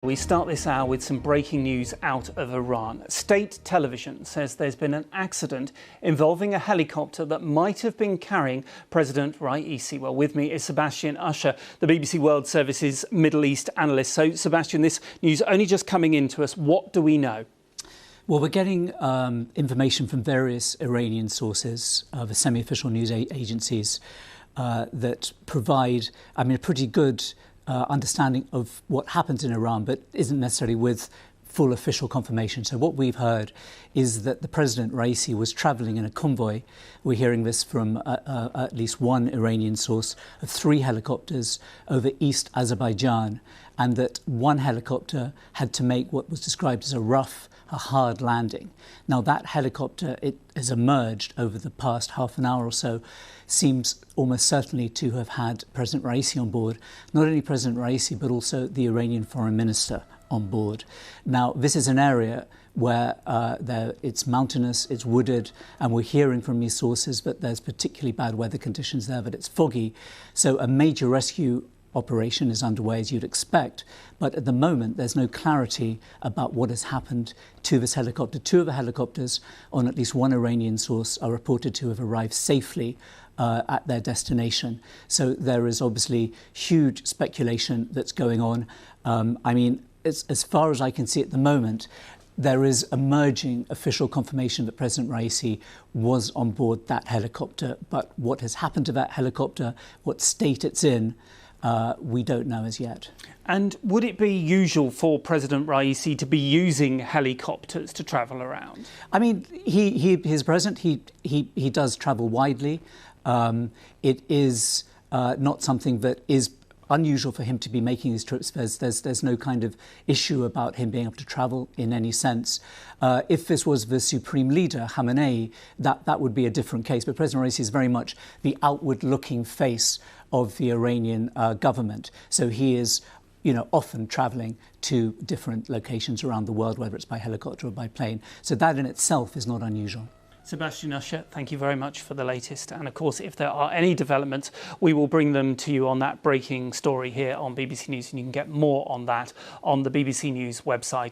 We start this hour with some breaking news out of Iran. State television says there's been an accident involving a helicopter that might have been carrying President Raisi. Well, with me is Sebastian Usher, the BBC World Service's Middle East analyst. So, Sebastian, this news only just coming into us. What do we know? Well, we're getting information from various Iranian sources, the semi-official news agencies, that provide, a pretty good understanding of what happens in Iran, but isn't necessarily with full official confirmation. So what we've heard is that the President Raisi was travelling in a convoy. We're hearing this from at least one Iranian source, of 3 helicopters over East Azerbaijan, and that one helicopter had to make what was described as a hard landing. Now that helicopter, it has emerged over the past half an hour or so, seems almost certainly to have had President Raisi on board. Not only President Raisi, but also the Iranian foreign minister on board. Now, this is an area where it's mountainous, it's wooded, and we're hearing from these sources that there's particularly bad weather conditions there, that it's foggy. So a major rescue operation is underway, as you'd expect, but at the moment there's no clarity about what has happened to this helicopter. 2 of the helicopters, on at least one Iranian source, are reported to have arrived safely at their destination. So there is obviously huge speculation that's going on. As far as I can see at the moment, there is emerging official confirmation that President Raisi was on board that helicopter, but what has happened to that helicopter, what state it's in, we don't know as yet. And would it be usual for President Raisi to be using helicopters to travel around? He's president. He does travel widely. It is not something that is unusual for him to be making these trips. There's no kind of issue about him being able to travel in any sense. If this was the supreme leader, Khamenei, that would be a different case. But President Raisi is very much the outward-looking face of the Iranian government. So he is, often travelling to different locations around the world, whether it's by helicopter or by plane. So that in itself is not unusual. Sebastian Usher, thank you very much for the latest. And of course, if there are any developments, we will bring them to you on that breaking story here on BBC News. And you can get more on that on the BBC News website.